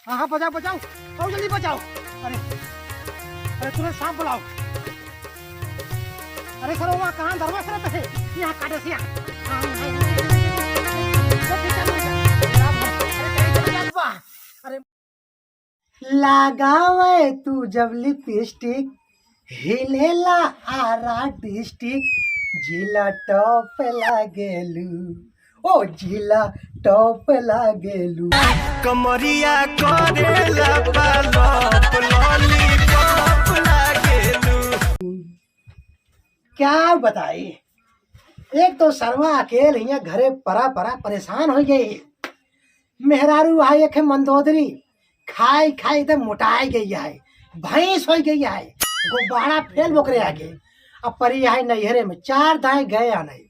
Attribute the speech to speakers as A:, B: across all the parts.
A: हाँ हाँ बचाओ बचाओ, आओ जल्दी बचाओ। अरे अरे तुरंत सांप बुलाओ। अरे सर वहाँ कहाँ दरवाजा रहता है, यहाँ काटे से यहाँ। अरे लगावे तू जब लिपस्टिक हिलेला आरा डिस्ट्रिक्ट, जिला टॉप लागेलू, ओ जिला टॉप लागेलू।
B: कमरिया करेला पालप लॉलीपॉप लागेलू।
A: क्या बताई, एक तो सरवा अकेले यहाँ घरे परा परा परेशान हो गई। मेहरारू है एक मंदोदरी, खाई खाई एकदम मोटाई गई है, भैंस हो गई है, गुब्बारा फेल बोकरे आगे। अब परी है नैहरे में, 4 दाएं गए या नहीं।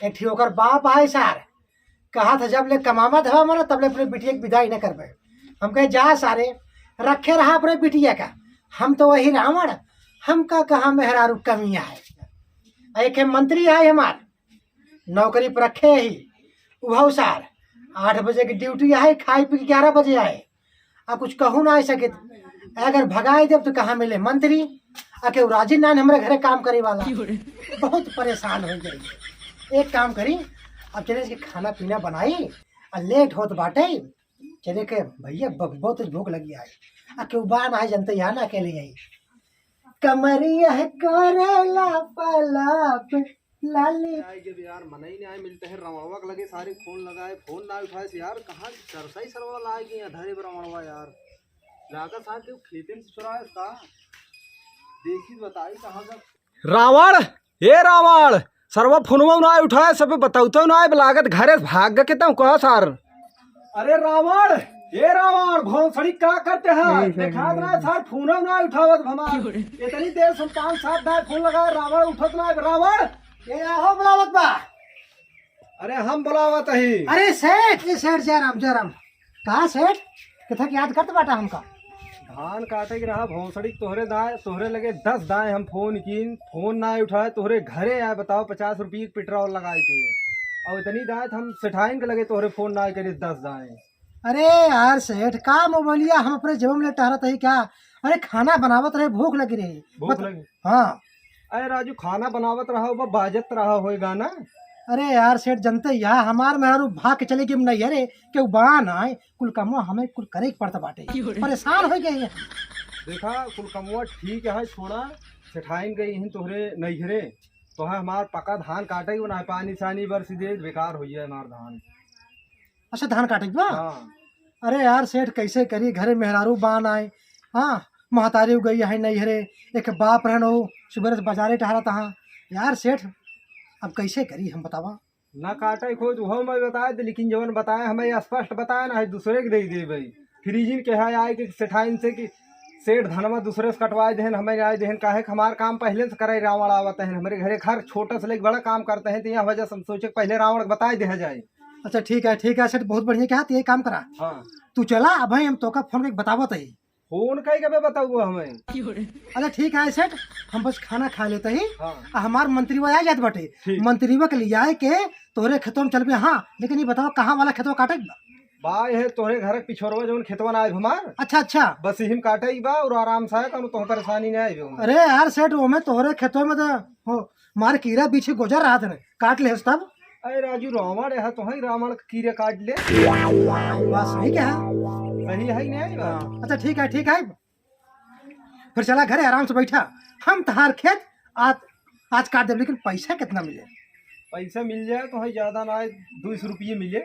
A: एक थी ओकर बाप है सार, कहा था जब ले कमामा धवा मानो तब ले अपने बिटिया की विदाई न कर पाए। हम कहे जा सारे रखे रहा अपने बिटिया का, हम तो वही रावण, हम का कहा मेहरारू कमिया है। एक मंत्री है हमार, नौकरी पर रखे ही उभव सार, 8 बजे की ड्यूटी है, खाई पी 11 बजे आए। आ कुछ कहूँ ना सके, अगर भगाए देव तो कहाँ मिले मंत्री, आके राजी नान हमारे घरे काम करे वाला। बहुत परेशान हो गई। एक काम करी, अब चले के खाना पीना बनाई, और लेट होत बाटे चले के भैया बहुत भूख लगी है। आके उबान आए जनते यहाँ ना अकेले यही कमरिया करेला पलाप लाली।
C: यार मन ही नहीं आए, मिलते हैं रमणवा लगे सारे फोन लगाए, फोन ना उठाए से यार कहाँ सरसा ही सरवा लाए गए धरे रमणवा यार लागा साहब के खेते में चुराए का देखी बताई कहाँ का
B: रावण। ये रावण सर्व फोनवा ना उठाए, सब बताऊतो ना लागत घरे भाग के तुम कहा सर। अरे रावण, ये रावण भौंसड़ी क्या करते हैं, देखा ना सर फोन ना उठावत हमार इतनी देर से 5-7 बार फोन लगाए, रावण उठत ना। रावण
A: ये आहो बुलावत बा।
B: अरे हम बुलावत ही।
A: अरे सेठ, ये सेठ जयराम जयराम कहा सेठ, कथा याद करते बाटा हमका।
B: धान काटे के रहा भौंसड़ी तोहरे दाए, तोहरे लगे 10 दाए, हम फोन कीन, फोन ना उठाए, तोहरे घरे आए बताओ 50 रुपये पेट्रोल लगाए के, और इतनी दाए हम सेठाइन के लगे तोहरे फोन ना करे 10 दाए।
A: अरे यार सेठ का मोबाइलिया हम अपने जेब में टहरत है क्या। अरे खाना बनावत रहे, भूख लगी रही।
B: भूख लगी।
A: हाँ
B: अरे राजू खाना बनावत रहा वो बाजत रहा होएगा ना।
A: अरे यार सेठ जनते यहाँ हमार मेहरू भाग के चले गए नहीं, अरे के बान आए कुल कमवा हमें कुल करे पड़ता बाटे, परेशान हो गए हैं।
B: देखा कुल कमुआ ठीक है, छोड़ा सेठाइन गई हैं तोहरे नैहरे, तो है हमार पका धान काटे ही ना, पानी सानी बरसी दे बेकार हो जाए हमार धान।
A: अच्छा धान काटे बा।
B: हाँ।
A: अरे यार सेठ कैसे करी, घरे मेहरारू बान आए, हाँ महतारी गई है नैहरे, एक बाप रहन हो सुबह से बाजारे टहरा था। यार सेठ अब कैसे करी हम बतावा।
B: ना काटे खोज वो मैं बताए दे, लेकिन जवन बताए हमें स्पष्ट बताए ना है दूसरे के दे दे भाई। फ्रीजिन के है आए कि सेठाइन से कि सेठ धनमा दूसरे से कटवाए देहन, हमें आए देहन काहे हमार काम पहले से करे रावण आवत है, हमारे घरे घर छोटा से लेकर बड़ा काम करते हैं, तो यहाँ वजह से हम सोचे पहले रावण बताए दिया जाए।
A: अच्छा ठीक है सेठ, बहुत बढ़िया कहा, तो ये काम करा।
B: हाँ
A: तू चला अब हम तो का फोन करके बतावत है।
B: फोन कहीं कभी बताऊँ हमें।
A: अच्छा ठीक है सेठ, हम बस खाना खा लेते ही।
B: हाँ।
A: हमार मंत्रीवा आ जात बाटे, मंत्रीवा के लिए आए के तोहरे खेतों में चल पे। हाँ लेकिन ये बताओ कहाँ वाला खेतवा काटे
B: बाय है तोहरे घर पिछोरवा जो खेतवा ना आए हमार।
A: अच्छा अच्छा
B: बस यही काटे ही बा और आराम से आए, तो परेशानी नहीं आई।
A: अरे यार सेठ वो में तोहरे खेतों में तो हो मार कीड़ा पीछे गुजर रहा था, काट ले तब।
B: अरे राजू रावण है तो ही रावण कीड़े काट ले,
A: बात सही क्या
B: सही है ही नहीं बा।
A: अच्छा ठीक है फिर चला घरे आराम से बैठा, हम तहार खेत आज काट दे, लेकिन पैसा कितना मिले।
B: पैसा मिल जाए तो है ज्यादा ना, 200 रुपये मिले।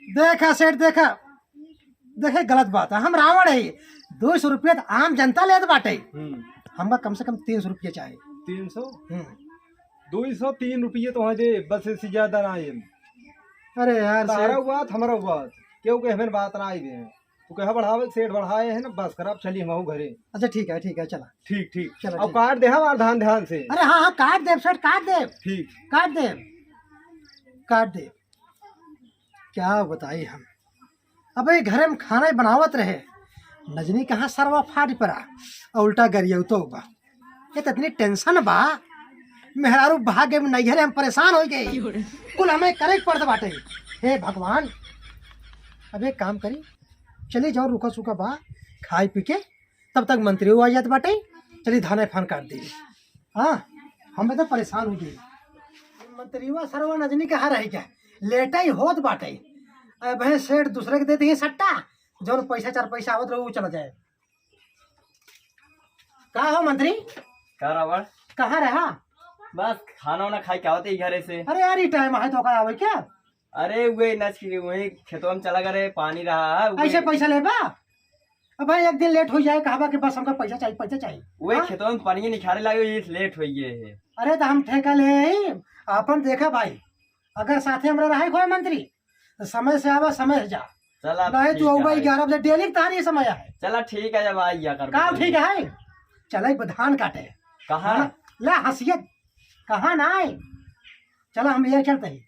A: देखा सेठ देखा देखे गलत बात है, हम रावण है, 200 रुपये तो आम जनता ले बाटे, हमका कम से कम 300 रुपये चाहिए।
B: 300 203 रुपये तो है दे, बस इससे ज्यादा ना है।
A: अरे यार
B: तारा बात हमारा बात क्यों के हमें बात ना आई है, तो कहा बढ़ावे सेठ बढ़ाए है ना, बस खराब चली हम घरे।
A: अच्छा ठीक है चला
B: ठीक
A: चलो
B: अब काट दे हमार धान ध्यान से।
A: अरे हाँ काट दे सेठ, काट दे।
B: ठीक
A: काट दे क्या बताई हम। अब ये घरे में खाना ही बनावत रहे, नजनी कहाँ सरवा फाट पड़ा और उल्टा गरिया तो बा। ये तो इतनी टेंशन बा, मेहरारू भाग्य में नैहरे हम परेशान हो गए, कुल हमें करे पड़ता बाटे। हे भगवान अब एक काम करी, चली जाओ रुका सुका बा खाए पी के, तब तक मंत्री हुआ जात बाटे। चली धाने फान काट दी। हाँ हमें तो परेशान हो गई। मंत्री हुआ सरवा नजनी कहा रही क्या लेटा ही होत बाटे। भैं सेठ दूसरे के दे दी सट्टा, जो पैसा 4 पैसा आवत रहे वो चला जाए। कहा हो मंत्री?
D: का रावण
A: कहाँ रहा?
D: बस खाना वाना खाई क्या होते घरे से।
A: अरे यार ये टाइम है तो का आवे क्या?
D: अरे वे नच की वही खेतों में चला करे, पानी रहा है
A: ऐसे पैसा लेबा? अब भाई एक दिन लेट हो जाए कहा कि बस हमको पैसा चाहिए पैसा चाहिए।
D: वही
A: हाँ?
D: खेतों में पानी निखारे लगे ये लेट हो गए है।
A: अरे तो हम ठेका ले आई, अपन देखा भाई अगर साथे हमरा रहे कोई मंत्री तो समय से आवा समय से जा।
D: चला
A: नहीं तू
D: ठीक
A: भाई
D: है।
A: 11 बजे डेली तार ये समय है।
D: चला ठीक है जब आइया कर
A: का ठीक है चल धान काटे
D: कहाँ
A: हाँ? ला हंसियत कहाँ ना आए। चला हम ये चलते ही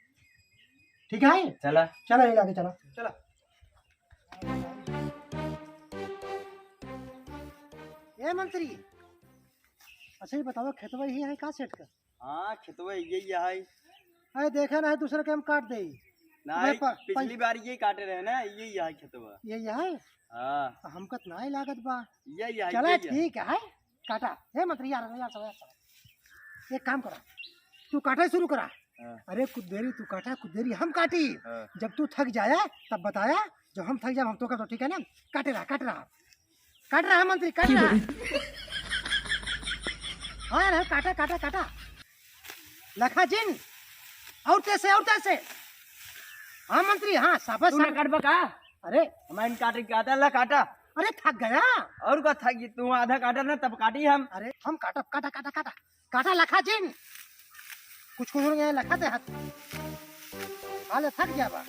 A: ठीक है।
D: चला
A: चलो ये लाके चलो चलो। ए मंत्री अच्छा ये बताओ खेतवा ही है का सेट का?
D: हाँ खेतवा यही है।
A: अरे देखा ना है दूसरे के हम काट दे
D: नहीं पिछली बार यही काटे रहे ना, यही है खेतवा।
A: यही है
D: हाँ
A: हमको तो नहीं लागत बा।
D: यही है
A: चला
D: यही है।
A: ठीक है काटा। हे मंत्री यार यार सब एक काम करा तू काटा शुरू करा।
D: हाँ।
A: अरे कुछ देरी तू काटा कुछ देरी हम काटी।
D: हाँ।
A: जब तू थक जाया तब बताया, जब हम थक जाए हम तो कर दो ठीक है ना। काट रहा है मंत्री काट रहा। हाँ यार काटा काटा काटा लखा जिन और कैसे हाँ मंत्री हाँ साफा
D: तू ना काट बका।
A: अरे
D: हमारे काटे काटा ला काटा।
A: अरे थक गया।
D: और का था कि तू आधा काटा ना तब काटी हम।
A: अरे हम काटा काटा काटा काटा काटा लखा जिन कुछ हो गया लखा ते हाथ हाले थक गया बा।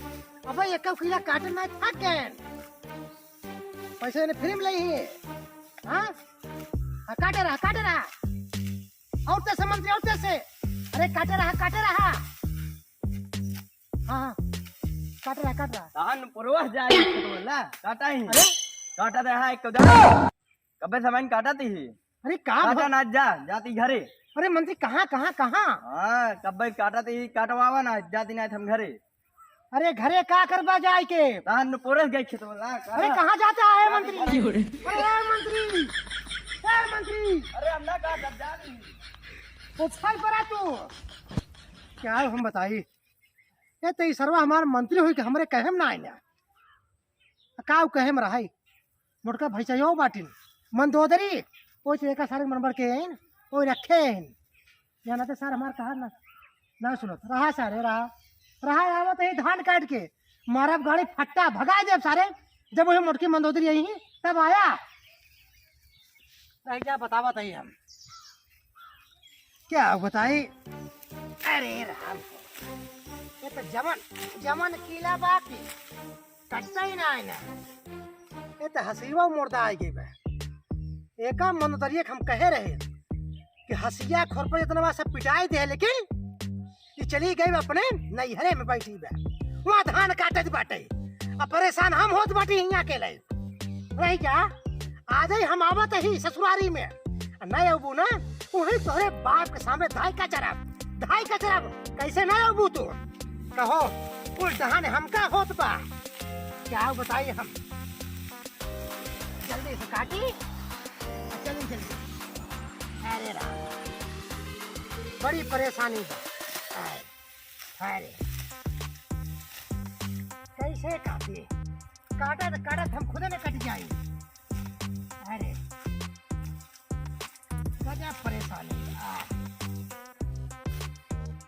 A: अब एक किला काटे में थक गए पैसे ने फिल्म ली है। हाँ काटे रहा और तैसे मंत्री और तैसे। अरे काटे रहा हाँ काट रहा
D: धान पुरवा जाए खेतवा काटा ही।
A: अरे
D: काटा रहा एक कबे समय काटा थी।
A: अरे
D: काटा ना जाती घरे।
A: अरे मंत्री कहाँ
D: हाँ कब्बे काटा थी काटवावा ना जाती ना हम घरे।
A: अरे घरे का करवा जाए के
D: धान पुरस गए खेतवा।
A: अरे कहाँ जाता है मंत्री? अरे मंत्री
D: अरे हम ना काट अब जा रही।
A: उछल पड़ा तू क्या हम बताई ये तो सरवा हमारे मंत्री हुई कि हमरे कहे में ना आए का कहे में रहा मोटका भैसा यो बाटिन मंदोदरी वो एक सारे मन के वो रखे जाना तो सर हमारे कहा ना सुनो रहा सारे रहा आवत है धान काट के मारा गाड़ी फट्टा भगा दे सारे। जब वही मोटकी मंदोदरी आई तब आया रह जा बतावा था हम क्या बताई। अरे राम ये तो जमन किला बाकी कटता ही ना है ना। ये तो हसीवा मुर्दा आ गई बे। एक मनोदरिये हम कहे रहे कि हसिया खोर पर इतना सब पिटाई दे लेकिन ये चली गई अपने नैहरे में बैठी बे वहाँ धान काटत बाटे। अब परेशान हम होत बाटी यहाँ के लिए रही क्या आज ही हम आवत ही ससुरारी में नहीं अबू ना वही तोरे बाप के सामने धाई का चराब कैसे ना अबू तू कहो उस दहाने हमका होत बा क्या बताइए हम जल्दी से काटी जल्दी। अरे राम बड़ी परेशानी बा। अरे कैसे काटी काटत हम खुद ने कट जाई। अरे गजब परेशानी बा।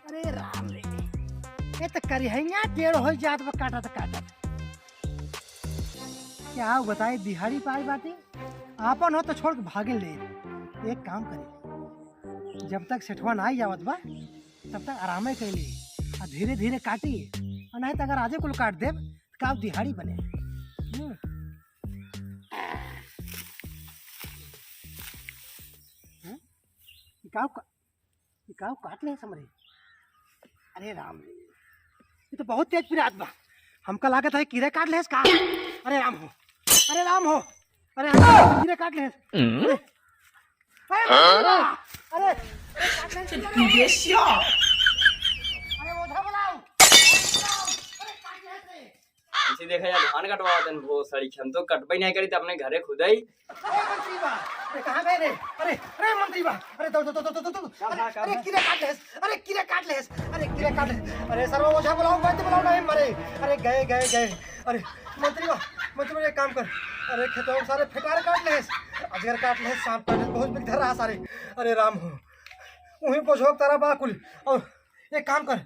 A: अरे राम रे ये तो करिहैया टेढ़ हो जात बा काटत क्या बताए दिहाड़ी पाई बाती आपन हो तो छोड़ के भागे ले। एक काम करे जब तक सेठवा ना आई जावत बा तब तक आरामे कैली और धीरे धीरे काटी और नहीं तो अगर आजे कुल काट देव का दिहाड़ी बने। काट ले समरे। अरे राम ये तो बहुत तेज पिरात बा हमका लागत है कीड़े काट ले का। अरे राम हो अरे कीड़े काट ले। अरे अरे ओझा बुलाओ। अरे काट ले
D: इसी देखा जा धान कटवा तन वो सड़ी हम तो कटवाई नहीं करी तो अपने घरे खुद ही
A: अरे मंत्री बा, अरे कहाँ गए रे? अरे मंत्री बा, अरे दो अरे कीड़े काट ले, अरे कीड़े काट ले, अरे सर्व ओझा बुलाओ, वैद्य बुलाओ, नहीं मरे। अरे गए। अरे मंत्री बा एक काम कर, अरे खेतों में सारे फिटार काट ले, अजगर काट ले, सांप काट ले, बहुत बिग धर रहा सारे। अरे राम हो, वहीं पोछोक तारा बाकुल। और एक काम कर,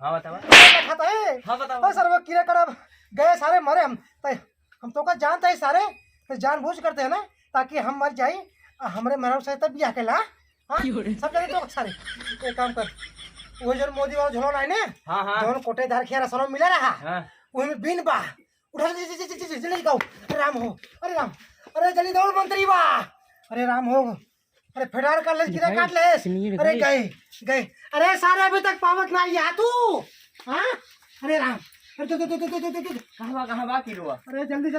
D: हाँ बतावा
A: खाता है।
D: हाँ बतावा
A: सर्व कीड़े कटब गए सारे मरे। हम तो का जानते हैं सारे, तो जानबूझ करते हैं ना, ताकि हम मर जाए, हमारे मरम से तब बिया केला। हाँ सब जगह तो सारे। एक काम कर, वो जो मोदी वाला झोला है ना,
D: हाँ
A: जो कोटेदार खिया रसों मिला रहा,
D: हाँ
A: वही में बीन बा उठा जल्दी गाओ। अरे राम हो, अरे राम, अरे जल्दी दौड़ मंत्री बा। अरे राम हो, अरे फेडार कर ले, कीड़ा काट ले। अरे गए। अरे सारे अभी तक पावत ना आया तू। हाँ अरे राम, अरे तो
D: कहाँ बा की रुआ
A: अरे जल्दी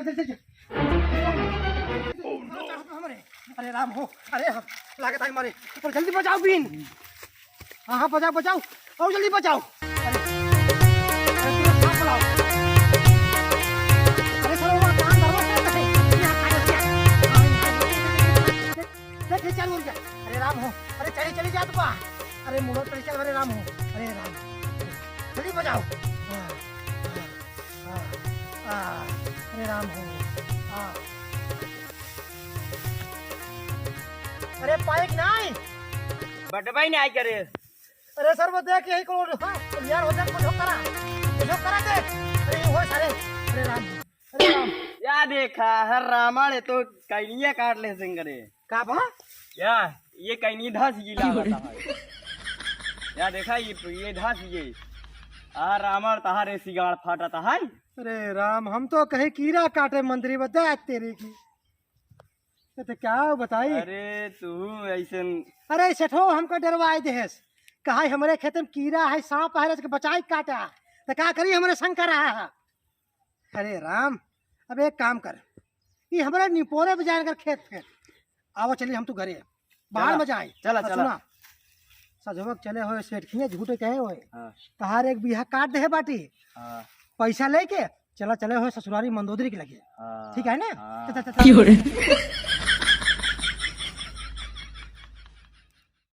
A: हमारे। अरे राम हो, अरे हम लागत है मारे, पर जल्दी बचाओ बीन। हाँ बचाओ और जल्दी बचाओ। अरे पूरा सांप बुलाओ। अरे सर वो कहाँ दरवाजा है? देख चल उड़ जा। अरे राम हो, अरे चली जा तू बा। अरे मुड़ो चली चल। अरे राम हो, अरे राम, जल्दी बचाओ। अरे राम हो, अरे पाइक नहीं
D: बटवाई नहीं आई करे
A: अरे सर वो देख यही को। हाँ यार हो जाए, कुछ करा दे। अरे हो सारे। अरे राम,
D: या देखा हर रामाण तो कैनिया काट ले सिंगरे
A: का बा
D: या ये कैनी धस गीला होता है या देखा ये धस ये आ रामाण तहारे सिगाड़ फाटा है।
A: अरे राम, हम तो कहे कीड़ा काटे मंत्री बता तेरी की, तो क्या बताई।
D: अरे तू ऐसे
A: अरे सेठो हमको डरवाए देस, कहा हमारे खेत में कीड़ा है, सांप है, इसके बचाई काटा, तो क्या करी हमारे शंकर रहा है। अरे राम, अब एक काम कर, ये हमारे निपोरे पे जाकर खेत आओ, चलिए हम तो घरे बाहर में जाए।
D: चला
A: सुना सजवक चले हो सेठ खिए झूठे कहे हो,
D: हाँ
A: तहार एक बिहा काट दे बाटी,
D: हाँ
A: पैसा लेके चले हो ससुरारी मंदोदरी के लगे।
D: हाँ
A: ठीक है ना?
D: हाँ।
A: चल।